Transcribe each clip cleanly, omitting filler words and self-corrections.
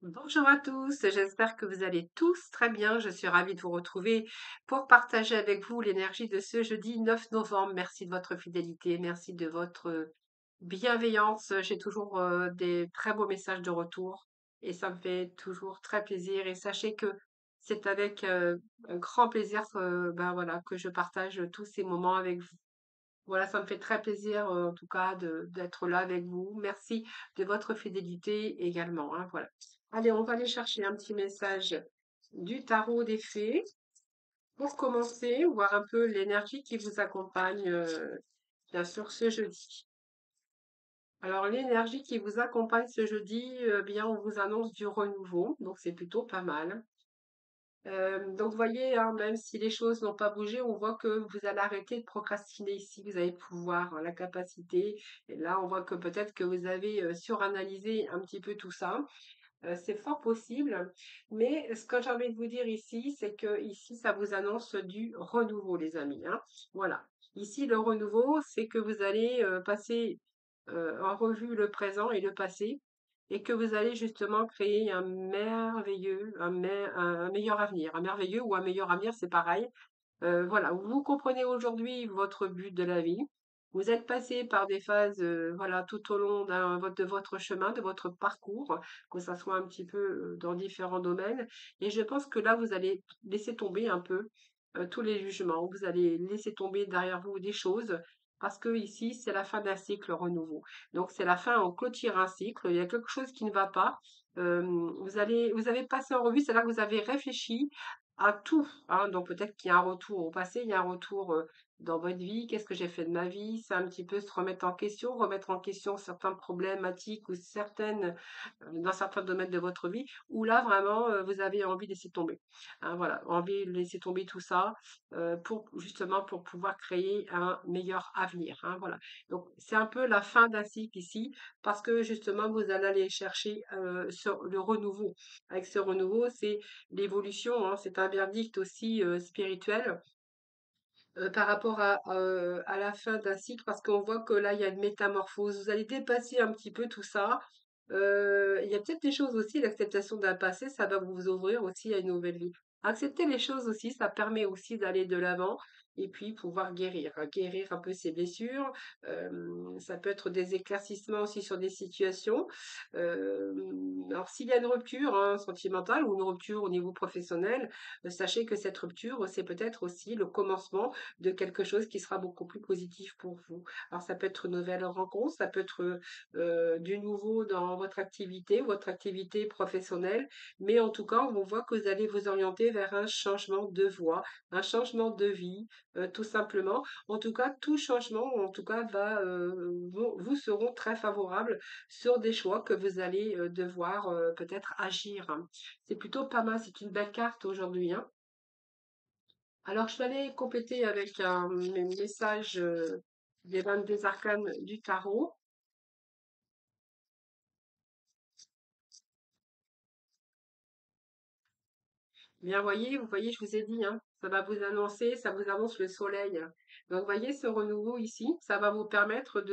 Bonjour à tous, j'espère que vous allez tous très bien. Je suis ravie de vous retrouver pour partager avec vous l'énergie de ce jeudi 9 novembre. Merci de votre fidélité, merci de votre bienveillance. J'ai toujours des très beaux messages de retour et ça me fait toujours très plaisir. Et sachez que c'est avec un grand plaisir ben voilà, que je partage tous ces moments avec vous. Voilà, ça me fait très plaisir, en tout cas, d'être là avec vous. Merci de votre fidélité également, hein, voilà. Allez, on va aller chercher un petit message du tarot des fées pour commencer, voir un peu l'énergie qui vous accompagne, bien sûr, ce jeudi. Alors, l'énergie qui vous accompagne ce jeudi, bien, on vous annonce du renouveau, donc c'est plutôt pas mal. Donc, vous voyez, hein, même si les choses n'ont pas bougé, on voit que vous allez arrêter de procrastiner ici. Vous avez le pouvoir, hein, la capacité. Et là, on voit que peut-être que vous avez suranalysé un petit peu tout ça. C'est fort possible. Mais ce que j'ai envie de vous dire ici, c'est que ici, ça vous annonce du renouveau, les amis, hein. Voilà. Ici, le renouveau, c'est que vous allez passer en revue le présent et le passé et que vous allez justement créer un merveilleux, un meilleur avenir. Un merveilleux ou un meilleur avenir, c'est pareil. Voilà, vous comprenez aujourd'hui votre but de la vie. Vous êtes passé par des phases, voilà, tout au long de votre chemin, de votre parcours, que ça soit un petit peu dans différents domaines. Et je pense que là, vous allez laisser tomber un peu tous les jugements. Vous allez laisser tomber derrière vous des choses. Parce que ici, c'est la fin d'un cycle renouveau. Donc, c'est la fin, on clôture un cycle. Il y a quelque chose qui ne va pas. Vous avez passé en revue, c'est-à-dire que vous avez réfléchi à tout, hein. Donc peut-être qu'il y a un retour au passé, il y a un retour dans votre vie. Qu'est-ce que j'ai fait de ma vie? C'est un petit peu se remettre en question certaines problématiques ou certaines, dans certains domaines de votre vie, où là vraiment vous avez envie de laisser tomber. Hein, voilà, envie de laisser tomber tout ça pour justement pour pouvoir créer un meilleur avenir. Hein, voilà. Donc c'est un peu la fin d'un cycle ici, parce que justement vous allez aller chercher sur le renouveau. Avec ce renouveau, c'est l'évolution, hein, c'est un verdict aussi spirituel par rapport à la fin d'un cycle, parce qu'on voit que là, il y a une métamorphose. Vous allez dépasser un petit peu tout ça. Il y a peut-être des choses aussi, l'acceptation d'un passé, ça va vous ouvrir aussi à une nouvelle vie. Accepter les choses aussi, ça permet aussi d'aller de l'avant et puis pouvoir guérir, hein, guérir un peu ses blessures. Ça peut être des éclaircissements aussi sur des situations. Alors, s'il y a une rupture hein, sentimentale ou une rupture au niveau professionnel, sachez que cette rupture, c'est peut-être aussi le commencement de quelque chose qui sera beaucoup plus positif pour vous. Alors ça peut être une nouvelle rencontre, ça peut être du nouveau dans votre activité professionnelle, mais en tout cas, on voit que vous allez vous orienter vers un changement de voie, un changement de vie, tout simplement. En tout cas, tout changement, en tout cas, vous seront très favorables sur des choix que vous allez devoir peut-être agir, hein. C'est plutôt pas mal, c'est une belle carte aujourd'hui, hein. Alors, je vais aller compléter avec un message des 22 arcanes du tarot. Bien, vous voyez, je vous ai dit, hein, ça va vous annoncer, ça vous annonce le soleil. Donc, vous voyez, ce renouveau ici, ça va vous permettre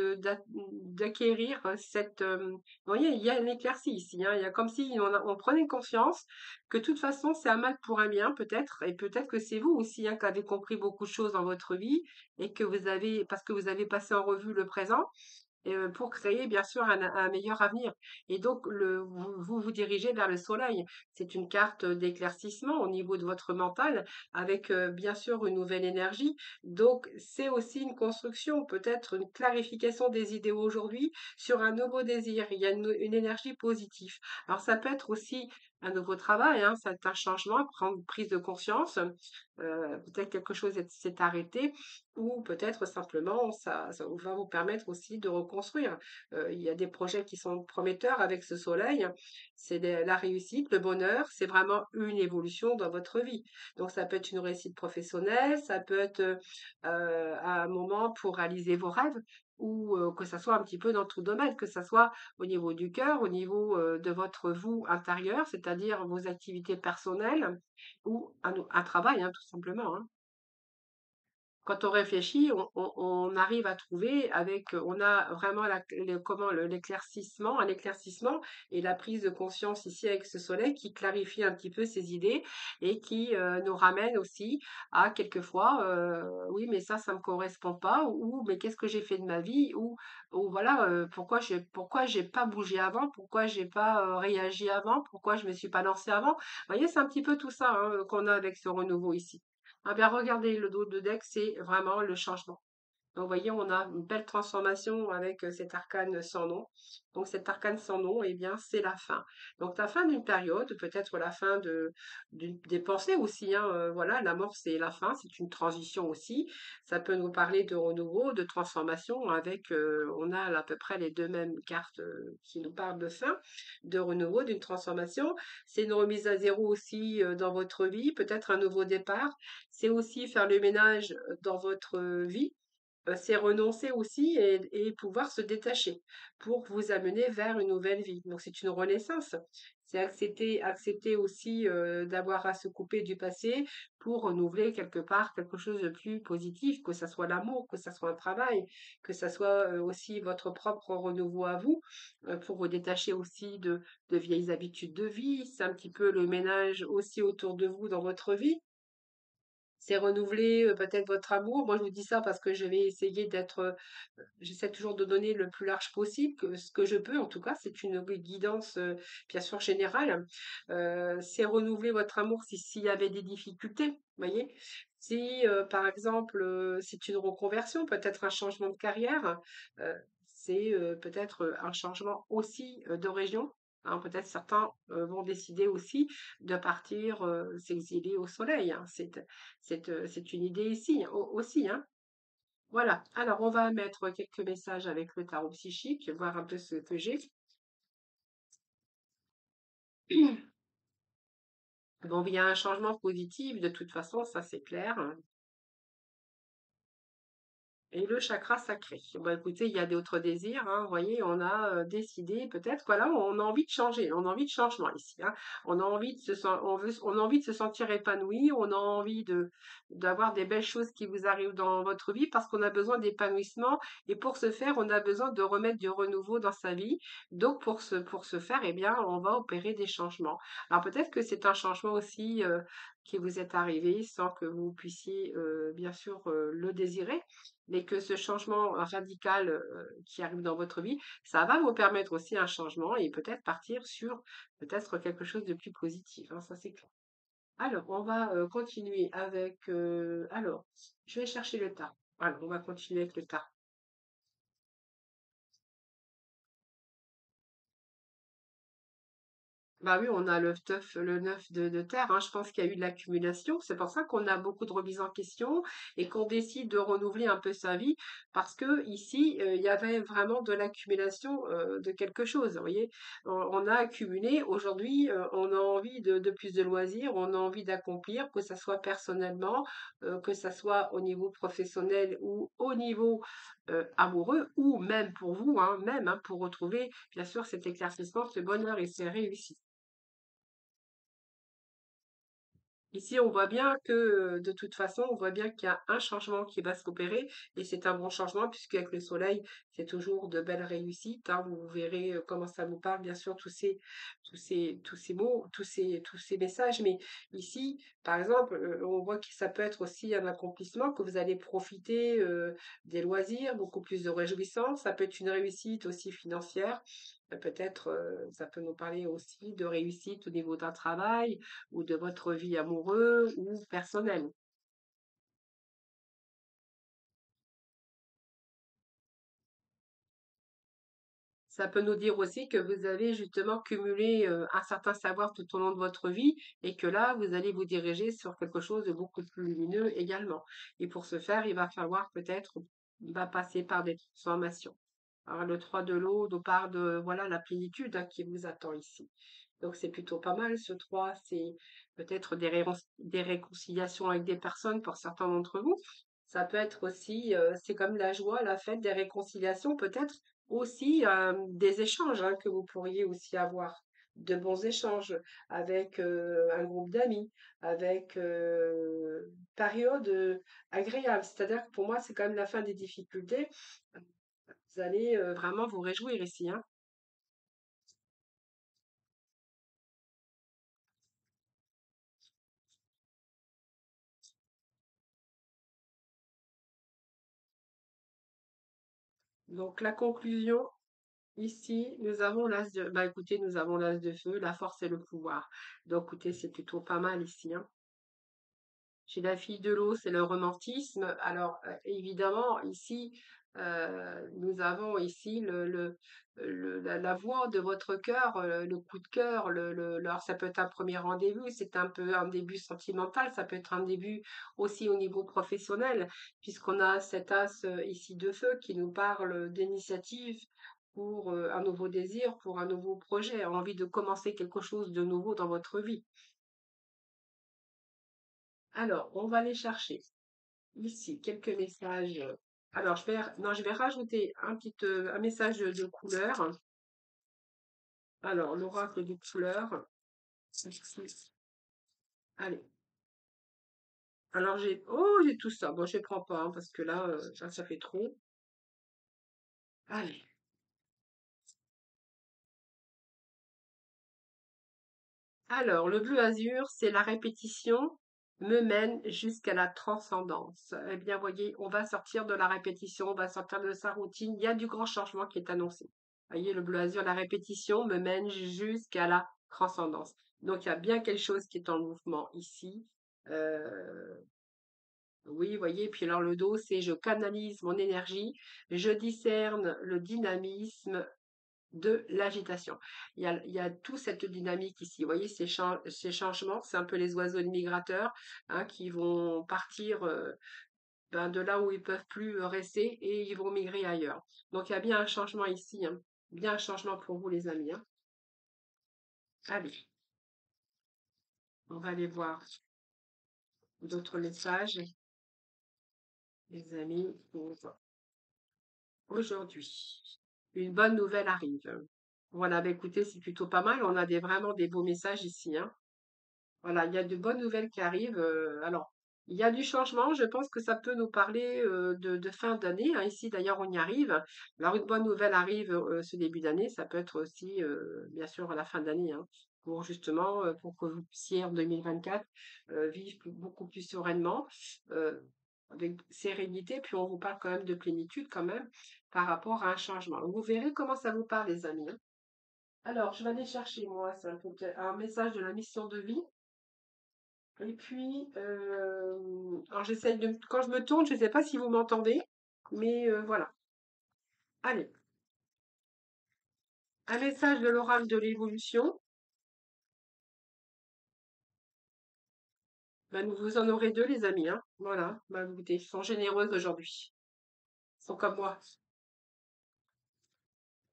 d'acquérir cette... vous voyez, il y a une éclaircie ici, hein, il y a comme si on prenait conscience que de toute façon, c'est un mal pour un bien, peut-être, et peut-être que c'est vous aussi hein, qui avez compris beaucoup de choses dans votre vie, et que vous avez, parce que vous avez passé en revue le présent, pour créer bien sûr un meilleur avenir. Et donc vous dirigez vers le soleil. C'est une carte d'éclaircissement au niveau de votre mental avec bien sûr une nouvelle énergie. Donc c'est aussi une construction, peut-être une clarification des idées aujourd'hui sur un nouveau désir. Il y a une énergie positive. Alors ça peut être aussi un nouveau travail, hein, c'est un changement, prendre prise de conscience. Peut-être quelque chose s'est arrêté ou peut-être simplement ça va vous permettre aussi de reconstruire. Il y a des projets qui sont prometteurs avec ce soleil. C'est la réussite, le bonheur, c'est vraiment une évolution dans votre vie. Donc ça peut être une réussite professionnelle, ça peut être un moment pour réaliser vos rêves ou que ça soit un petit peu dans tout domaine, que ça soit au niveau du cœur, au niveau de votre vous intérieur, c'est-à-dire vos activités personnelles ou un travail, hein, tout simplement, hein. quand on réfléchit, on arrive à trouver avec, on a vraiment l'éclaircissement, un éclaircissement et la prise de conscience ici avec ce soleil qui clarifie un petit peu ces idées et qui nous ramène aussi à quelquefois, oui, mais ça me correspond pas, ou mais qu'est-ce que j'ai fait de ma vie, ou voilà, pourquoi j'ai pas bougé avant, pourquoi j'ai pas réagi avant, pourquoi je me suis pas lancée avant. Vous voyez, c'est un petit peu tout ça hein, qu'on a avec ce renouveau ici. Ah bien, regardez le dos de deck, c'est vraiment le changement. Donc, vous voyez, on a une belle transformation avec cet arcane sans nom. Donc, cet arcane sans nom, eh bien, c'est la fin. Donc, la fin d'une période, peut-être la fin des pensées aussi. Hein, voilà, la mort, c'est la fin, c'est une transition aussi. Ça peut nous parler de renouveau, de transformation, avec, on a à peu près les deux mêmes cartes qui nous parlent de fin, de renouveau, d'une transformation. C'est une remise à zéro aussi dans votre vie, peut-être un nouveau départ. C'est aussi faire le ménage dans votre vie, c'est renoncer aussi et pouvoir se détacher pour vous amener vers une nouvelle vie. Donc c'est une renaissance. C'est accepter aussi d'avoir à se couper du passé pour renouveler quelque part quelque chose de plus positif, que ça soit l'amour, que ça soit un travail, que ça soit aussi votre propre renouveau à vous, pour vous détacher aussi de vieilles habitudes de vie. C'est un petit peu le ménage aussi autour de vous dans votre vie. C'est renouveler peut-être votre amour. Moi, je vous dis ça parce que je vais essayer j'essaie toujours de donner le plus large possible, ce que je peux. En tout cas, c'est une guidance, bien sûr, générale. C'est renouveler votre amour s'il y avait des difficultés, vous voyez. Si, par exemple, c'est une reconversion, peut-être un changement de carrière, euh, c'est peut-être un changement aussi de région. Hein, peut-être certains vont décider aussi de partir s'exiler au soleil. Hein. C'est une idée ici aussi. Hein. Voilà. Alors, on va mettre quelques messages avec le tarot psychique, voir un peu ce que j'ai. Bon, il y a un changement positif, de toute façon, ça c'est clair. Et le chakra sacré. Bah, écoutez, il y a d'autres désirs, hein, vous voyez, on a décidé, peut-être, voilà, on a envie de changer, on a envie de changement ici, hein. On a envie on a envie de se sentir épanoui, on a envie d'avoir des belles choses qui vous arrivent dans votre vie parce qu'on a besoin d'épanouissement et pour ce faire, on a besoin de remettre du renouveau dans sa vie. Donc, pour ce faire, eh bien, on va opérer des changements. Alors, peut-être que c'est un changement aussi qui vous est arrivé sans que vous puissiez, bien sûr, le désirer, mais que ce changement radical qui arrive dans votre vie, ça va vous permettre aussi un changement et peut-être partir sur peut-être quelque chose de plus positif, hein, ça c'est clair. Alors, on va continuer avec... alors, je vais chercher le tas. Alors, on va continuer avec le tas. Bah oui, on a le 9 de terre, hein. Je pense qu'il y a eu de l'accumulation. C'est pour ça qu'on a beaucoup de remises en question et qu'on décide de renouveler un peu sa vie parce que ici, il y avait vraiment de l'accumulation de quelque chose. Vous voyez, on a accumulé. Aujourd'hui, on a envie de plus de loisirs, on a envie d'accomplir, que ça soit personnellement, que ça soit au niveau professionnel ou au niveau amoureux ou même pour vous, hein, même hein, pour retrouver bien sûr cet éclaircissement, ce bonheur et ces réussites. Ici, on voit bien que, de toute façon, on voit bien qu'il y a un changement qui va s'opérer et c'est un bon changement puisqu'avec le soleil, c'est toujours de belles réussites, hein. Vous verrez comment ça vous parle, bien sûr, tous ces mots, tous ces messages. Mais ici, par exemple, on voit que ça peut être aussi un accomplissement, que vous allez profiter des loisirs, beaucoup plus de réjouissance. Ça peut être une réussite aussi financière. Peut-être, ça peut nous parler aussi de réussite au niveau d'un travail ou de votre vie amoureuse ou personnelle. Ça peut nous dire aussi que vous avez justement cumulé un certain savoir tout au long de votre vie et que là, vous allez vous diriger sur quelque chose de beaucoup plus lumineux également. Et pour ce faire, il va falloir peut-être, il va passer par des transformations. Alors, le 3 de l'eau nous parle de, voilà, la plénitude hein, qui vous attend ici. Donc, c'est plutôt pas mal, ce 3. C'est peut-être des réconciliations avec des personnes pour certains d'entre vous. Ça peut être aussi, c'est comme la joie, la fête, des réconciliations, peut-être aussi des échanges hein, que vous pourriez aussi avoir. de bons échanges avec un groupe d'amis, avec période agréable. C'est-à-dire que pour moi, c'est quand même la fin des difficultés. Vous allez vraiment vous réjouir ici, hein. Donc la conclusion, ici, nous avons l'as de... Bah écoutez, nous avons l'as de feu, la force et le pouvoir. Donc écoutez, c'est plutôt pas mal ici, hein. Chez la fille de l'eau, c'est le romantisme. Alors, évidemment, ici, nous avons ici la voix de votre cœur, le coup de cœur. Alors, ça peut être un premier rendez-vous, c'est un peu un début sentimental, ça peut être un début aussi au niveau professionnel, puisqu'on a cet as ici de feu qui nous parle d'initiative pour un nouveau désir, pour un nouveau projet, envie de commencer quelque chose de nouveau dans votre vie. Alors, on va aller chercher. Ici, quelques messages. Alors, non, je vais rajouter un message de couleur. Alors, l'oracle de couleur. Ici. Allez. Alors, j'ai tout ça. Bon, je ne prends pas, hein, parce que là, ça fait trop. Allez. Alors, le bleu azur, c'est la répétition me mène jusqu'à la transcendance. Eh bien, voyez, on va sortir de la répétition, on va sortir de sa routine. Il y a du grand changement qui est annoncé. Voyez, le bleu azur, la répétition me mène jusqu'à la transcendance. Donc, il y a bien quelque chose qui est en mouvement ici. Euh, oui, voyez, puis alors le dos, c'est je canalise mon énergie, je discerne le dynamisme de l'agitation. Il y a tout cette dynamique ici. Vous voyez, ces changements, c'est un peu les oiseaux migrateurs, hein, qui vont partir ben, de là où ils peuvent plus rester et ils vont migrer ailleurs. Donc il y a bien un changement ici, hein. Bien un changement pour vous les amis, hein. Allez, on va aller voir d'autres messages, les amis, pour aujourd'hui. Une bonne nouvelle arrive. Voilà, bah écoutez, c'est plutôt pas mal. On a vraiment des beaux messages ici, hein. Voilà, il y a de bonnes nouvelles qui arrivent. Alors, il y a du changement. Je pense que ça peut nous parler de fin d'année, hein. Ici, d'ailleurs, on y arrive. Alors, une bonne nouvelle arrive ce début d'année. Ça peut être aussi, bien sûr, à la fin d'année, hein, pour justement, pour que vous puissiez en 2024 vivre beaucoup plus sereinement, euh, avec sérénité. Puis, on vous parle quand même de plénitude, quand même, par rapport à un changement. Vous verrez comment ça vous parle, les amis, hein. Alors, je vais aller chercher, moi, c'est un message de la mission de vie. Et puis, alors j'essaye quand je me tourne, je ne sais pas si vous m'entendez, mais voilà. Allez, un message de l'oracle de l'évolution. Ben, vous en aurez deux, les amis, hein. Voilà, ben, écoutez, ils sont généreuses aujourd'hui. Ils sont comme moi.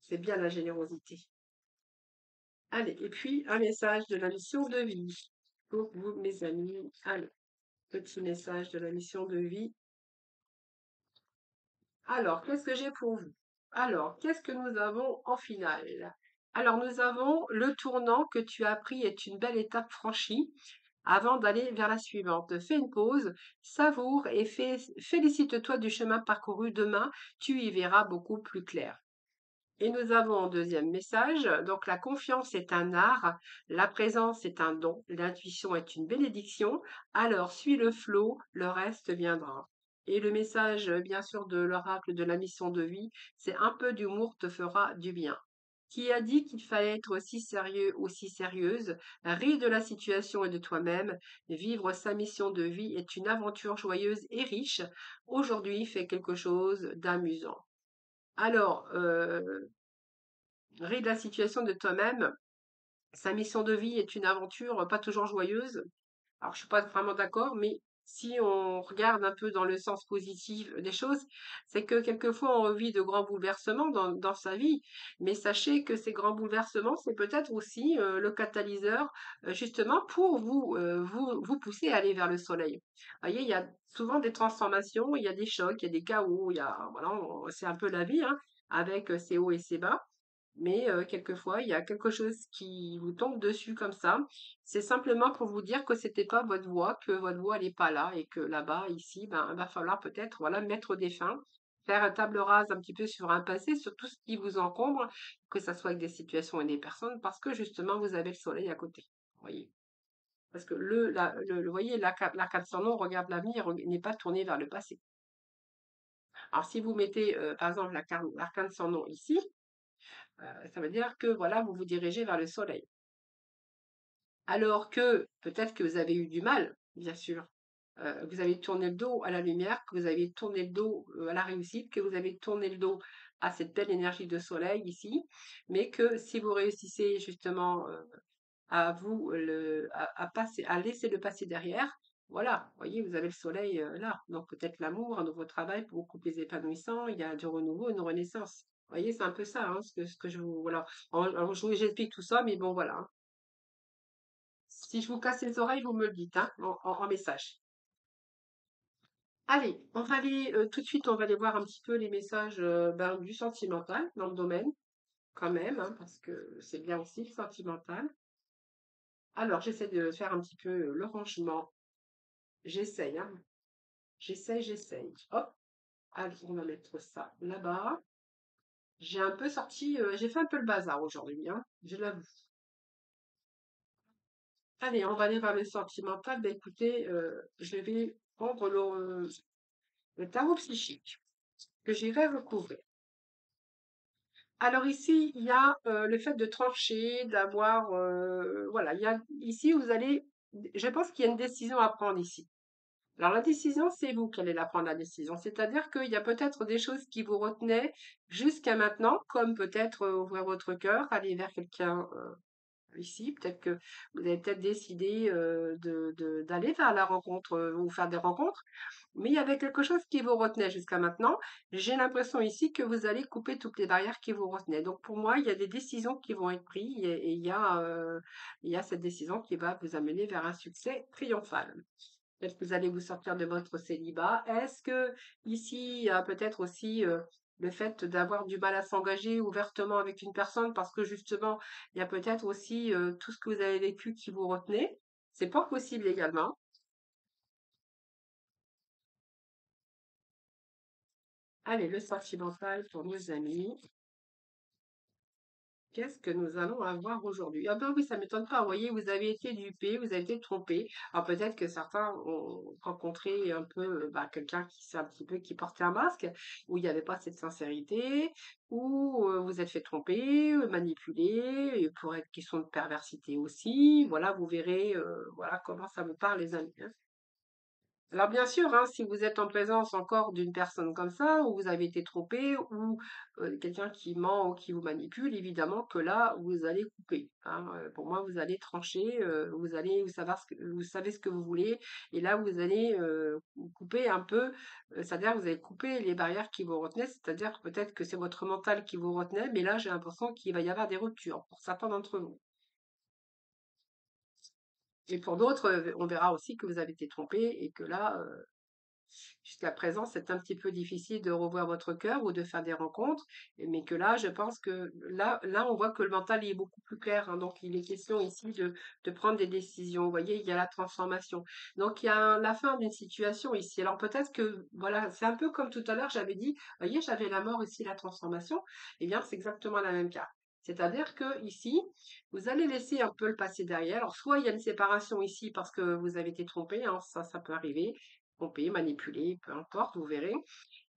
C'est bien la générosité. Allez, et puis un message de la mission de vie pour vous, mes amis. Allez, petit message de la mission de vie. Alors, qu'est-ce que j'ai pour vous? Alors, qu'est-ce que nous avons en finale? Alors, nous avons le tournant que tu as pris est une belle étape franchie avant d'aller vers la suivante. Fais une pause, savoure et félicite-toi du chemin parcouru. Demain, tu y verras beaucoup plus clair. Et nous avons un deuxième message. Donc, la confiance est un art, la présence est un don, l'intuition est une bénédiction. Alors, suis le flot, le reste viendra. Et le message, bien sûr, de l'oracle de la mission de vie, c'est un peu d'humour te fera du bien. Qui a dit qu'il fallait être aussi sérieux, aussi sérieuse? Ris de la situation et de toi-même. Vivre sa mission de vie est une aventure joyeuse et riche. Aujourd'hui, fais quelque chose d'amusant. Alors, ris de la situation de toi-même. Sa mission de vie est une aventure pas toujours joyeuse. Alors, je suis pas vraiment d'accord, mais si on regarde un peu dans le sens positif des choses, c'est que quelquefois on vit de grands bouleversements dans sa vie, mais sachez que ces grands bouleversements, c'est peut-être aussi le catalyseur justement pour vous pousser à aller vers le soleil. Vous voyez, il y a souvent des transformations, il y a des chocs, il y a des chaos, il y a, voilà, c'est un peu la vie, hein, avec ses hauts et ses bas. mais quelquefois, il y a quelque chose qui vous tombe dessus comme ça. C'est simplement pour vous dire que c'était pas votre voie, que votre voie n'est pas là et que là-bas, ici, ben, il va falloir peut-être voilà, mettre des fins, faire table rase un petit peu sur un passé, sur tout ce qui vous encombre, que ça soit avec des situations et des personnes, parce que justement, vous avez le soleil à côté. Voyez. Parce que vous voyez, l'arcane sans nom regarde l'avenir, n'est pas tourné vers le passé. Alors, si vous mettez, par exemple, l'arcane sans nom ici, ça veut dire que voilà, vous vous dirigez vers le soleil. Alors que peut-être que vous avez eu du mal, bien sûr, que vous avez tourné le dos à la lumière, que vous avez tourné le dos à la réussite, que vous avez tourné le dos à cette belle énergie de soleil ici, mais que si vous réussissez justement à vous à passer, à laisser le passé derrière, voilà, vous voyez, vous avez le soleil là. Donc peut-être l'amour, un nouveau travail beaucoup plus épanouissant, il y a du renouveau, une renaissance. Vous voyez, c'est un peu ça, hein, ce que je vous. Voilà. Alors, j'explique tout ça, mais bon, voilà, hein. Si je vous casse les oreilles, vous me le dites, hein, en message. Allez, on va aller tout de suite, on va aller voir un petit peu les messages ben, du sentimental dans le domaine, quand même, hein, parce que c'est bien aussi le sentimental. Alors, j'essaie de faire un petit peu le rangement. J'essaye, hein. J'essaye. Hop, allez, on va mettre ça là-bas. J'ai un peu sorti, j'ai fait un peu le bazar aujourd'hui, hein, je l'avoue. Allez, on va aller vers le sentimental. Ben écoutez, je vais prendre le tarot psychique que j'irai recouvrir. Alors ici, il y a le fait de trancher, d'avoir, voilà, il y a ici vous allez, je pense qu'il y a une décision à prendre ici. Alors la décision, c'est vous qui allez la prendre la décision. C'est-à-dire qu'il y a peut-être des choses qui vous retenaient jusqu'à maintenant, comme peut-être ouvrir votre cœur, aller vers quelqu'un ici. Peut-être que vous avez peut-être décidé d'aller vers la rencontre ou faire des rencontres, mais il y avait quelque chose qui vous retenait jusqu'à maintenant. J'ai l'impression ici que vous allez couper toutes les barrières qui vous retenaient. Donc pour moi, il y a des décisions qui vont être prises et il y a cette décision qui va vous amener vers un succès triomphal. Peut-être que vous allez vous sortir de votre célibat. Est-ce que ici, il y a peut-être aussi le fait d'avoir du mal à s'engager ouvertement avec une personne parce que justement, il y a peut-être aussi tout ce que vous avez vécu qui vous retenait. C'est pas possible également. Allez, le sentimental pour nos amis. Qu'est-ce que nous allons avoir aujourd'hui? Ah ben oui, ça m'étonne pas. Vous voyez, vous avez été dupé, vous avez été trompé. Alors peut-être que certains ont rencontré un peu bah, quelqu'un qui c'est un petit peu qui portait un masque, où il n'y avait pas cette sincérité, ou vous êtes fait tromper, manipuler, et pour être question de perversité aussi. Voilà, vous verrez voilà comment ça me parle les amis, hein. Alors bien sûr, hein, si vous êtes en présence encore d'une personne comme ça, ou vous avez été trompé, ou quelqu'un qui ment ou qui vous manipule, évidemment que là, vous allez couper, hein. Pour moi, vous allez trancher, vous allez vous savez ce que vous voulez, et là, vous allez couper un peu, c'est-à-dire que vous allez couper les barrières qui vous retenaient, c'est-à-dire que peut-être que c'est votre mental qui vous retenait, mais là, j'ai l'impression qu'il va y avoir des ruptures pour certains d'entre vous. Et pour d'autres, on verra aussi que vous avez été trompé et que là, jusqu'à présent, c'est un petit peu difficile de revoir votre cœur ou de faire des rencontres, mais que là, je pense que là, on voit que le mental il est beaucoup plus clair, hein. Donc, il est question ici de prendre des décisions. Vous voyez, il y a la transformation. Donc, il y a la fin d'une situation ici. Alors, peut-être que, voilà, c'est un peu comme tout à l'heure, j'avais dit, vous voyez, j'avais la mort ici, la transformation. Eh bien, c'est exactement la même cas. C'est-à-dire que ici, vous allez laisser un peu le passé derrière. Alors, soit il y a une séparation ici parce que vous avez été trompé, hein, ça peut arriver tromper, manipuler, peu importe, vous verrez.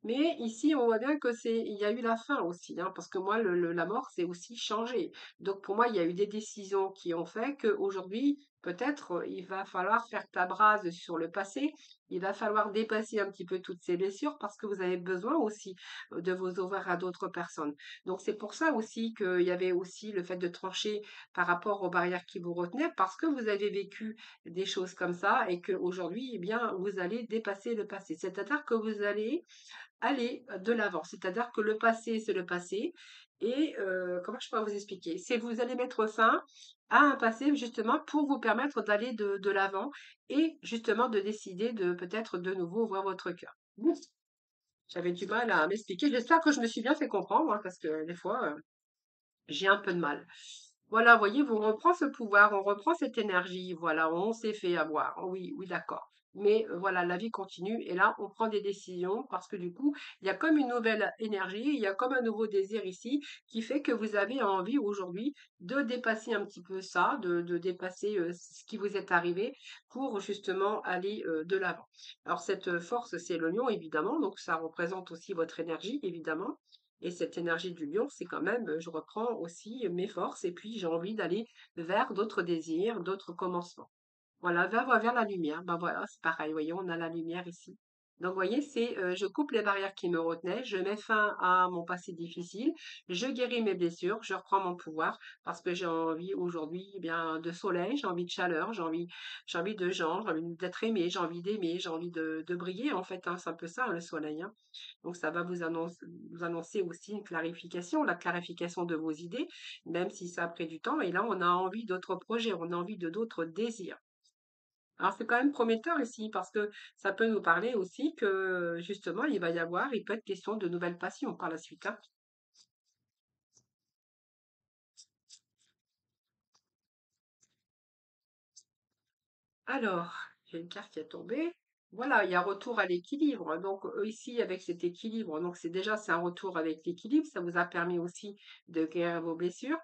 Mais ici, on voit bien que il y a eu la fin aussi, hein, parce que moi, la mort, c'est aussi changé. Donc pour moi, il y a eu des décisions qui ont fait qu'aujourd'hui, peut-être, il va falloir faire table rase sur le passé. Il va falloir dépasser un petit peu toutes ces blessures parce que vous avez besoin aussi de vous ouvrir à d'autres personnes. Donc c'est pour ça aussi qu'il y avait aussi le fait de trancher par rapport aux barrières qui vous retenaient parce que vous avez vécu des choses comme ça et qu'aujourd'hui, eh bien, vous allez dépasser le passé. C'est-à-dire que vous allez aller de l'avant. C'est-à-dire que le passé, c'est le passé. Et comment je pourrais vous expliquer? C'est vous allez mettre fin à un passé justement pour vous permettre d'aller de l'avant et justement de décider de peut-être de nouveau ouvrir votre cœur. Bon, j'avais du mal à m'expliquer. J'espère que je me suis bien fait comprendre, hein, parce que des fois, j'ai un peu de mal. Voilà, voyez, on reprend ce pouvoir, on reprend cette énergie, voilà, on s'est fait avoir. Oui, oui, d'accord. Mais voilà, la vie continue et là, on prend des décisions parce que du coup, il y a comme une nouvelle énergie, il y a comme un nouveau désir ici qui fait que vous avez envie aujourd'hui de dépasser un petit peu ça, de dépasser ce qui vous est arrivé pour justement aller de l'avant. Alors, cette force, c'est le lion, évidemment, donc ça représente aussi votre énergie, évidemment. Et cette énergie du lion, c'est quand même, je reprends aussi mes forces et puis j'ai envie d'aller vers d'autres désirs, d'autres commencements. Voilà, vers la lumière. Ben voilà, c'est pareil, voyez, on a la lumière ici. Donc, vous voyez, c'est je coupe les barrières qui me retenaient, je mets fin à mon passé difficile, je guéris mes blessures, je reprends mon pouvoir parce que j'ai envie aujourd'hui eh bien de soleil, j'ai envie de chaleur, j'ai envie de gens, j'ai envie d'être aimé, j'ai envie d'aimer, j'ai envie de briller en fait, hein, c'est un peu ça le soleil, hein. Donc ça va vous annoncer aussi une clarification, la clarification de vos idées, même si ça a pris du temps. Et là, on a envie d'autres projets, on a envie de d'autres désirs. Alors c'est quand même prometteur ici parce que ça peut nous parler aussi que justement il peut être question de nouvelles passions par la suite, hein. Alors, j'ai une carte qui est tombée. Voilà, il y a retour à l'équilibre. Donc ici avec cet équilibre, donc c'est un retour avec l'équilibre. Ça vous a permis aussi de guérir vos blessures.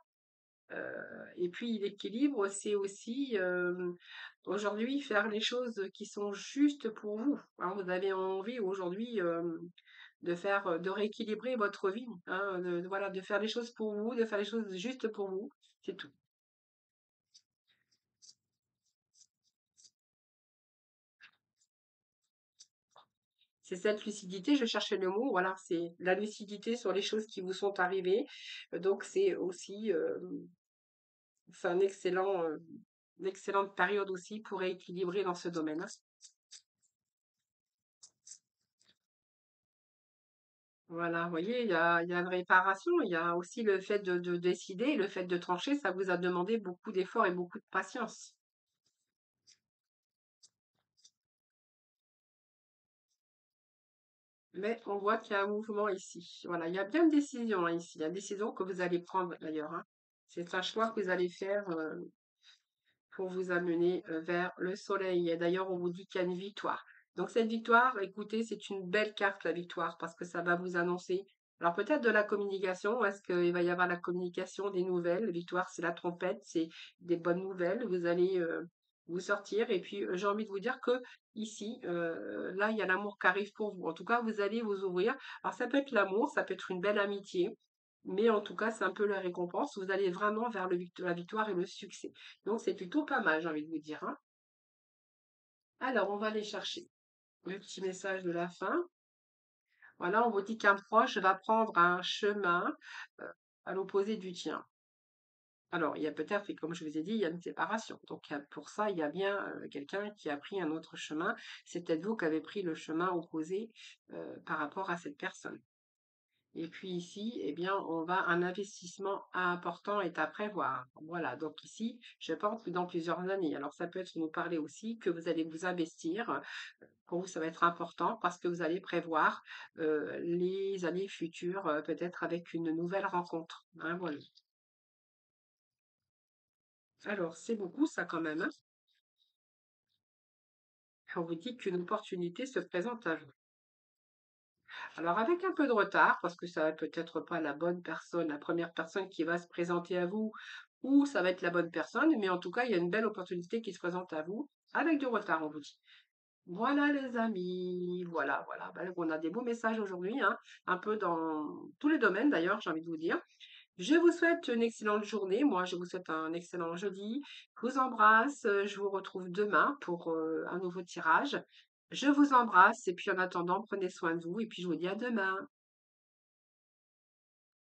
Et puis l'équilibre, c'est aussi aujourd'hui faire les choses qui sont justes pour vous, hein. Vous avez envie aujourd'hui de rééquilibrer votre vie, hein, voilà, de faire les choses pour vous, de faire les choses justes pour vous, c'est tout. C'est cette lucidité, je cherchais le mot, voilà, c'est la lucidité sur les choses qui vous sont arrivées. Donc c'est aussi, c'est une excellente période aussi pour rééquilibrer dans ce domaine, hein. Voilà, vous voyez, il y a une réparation, il y a aussi le fait de décider, le fait de trancher, ça vous a demandé beaucoup d'efforts et beaucoup de patience. Mais on voit qu'il y a un mouvement ici. Voilà, il y a bien une décision hein, ici. Il y a une décision que vous allez prendre d'ailleurs, hein. C'est un choix que vous allez faire pour vous amener vers le soleil. Et d'ailleurs, on vous dit qu'il y a une victoire. Donc cette victoire, écoutez, c'est une belle carte, la victoire, parce que ça va vous annoncer. Alors peut-être de la communication, est-ce qu'il va y avoir la communication, des nouvelles? Victoire, c'est la trompette, c'est des bonnes nouvelles. Vous allez vous sortir. Et puis j'ai envie de vous dire que ici, là, il y a l'amour qui arrive pour vous. En tout cas, vous allez vous ouvrir. Alors ça peut être l'amour, ça peut être une belle amitié. Mais en tout cas, c'est un peu la récompense. Vous allez vraiment vers la victoire et le succès. Donc c'est plutôt pas mal, j'ai envie de vous dire, hein. Alors, on va aller chercher le petit message de la fin. Voilà, on vous dit qu'un proche va prendre un chemin euh, à l'opposé du tien. Alors, il y a peut-être, et comme je vous ai dit, il y a une séparation. Donc, pour ça, il y a bien quelqu'un qui a pris un autre chemin. C'est peut-être vous qui avez pris le chemin opposé par rapport à cette personne. Et puis ici, eh bien, un investissement important est à prévoir. Voilà, donc ici, je pense que dans plusieurs années. Alors, ça peut être nous parler aussi que vous allez vous investir. Pour vous, ça va être important parce que vous allez prévoir les années futures, peut-être avec une nouvelle rencontre, hein, voilà. Alors, c'est beaucoup ça quand même, hein. On vous dit qu'une opportunité se présente à vous. Alors, avec un peu de retard, parce que ça va peut-être pas la bonne personne, la première personne qui va se présenter à vous, ou ça va être la bonne personne, mais en tout cas, il y a une belle opportunité qui se présente à vous, avec du retard, on vous dit. Voilà les amis, voilà, voilà. Ben, on a des beaux messages aujourd'hui, hein, un peu dans tous les domaines d'ailleurs, j'ai envie de vous dire. Je vous souhaite une excellente journée. Moi, je vous souhaite un excellent jeudi. Je vous embrasse. Je vous retrouve demain pour un nouveau tirage. Je vous embrasse et puis en attendant, prenez soin de vous et puis je vous dis à demain.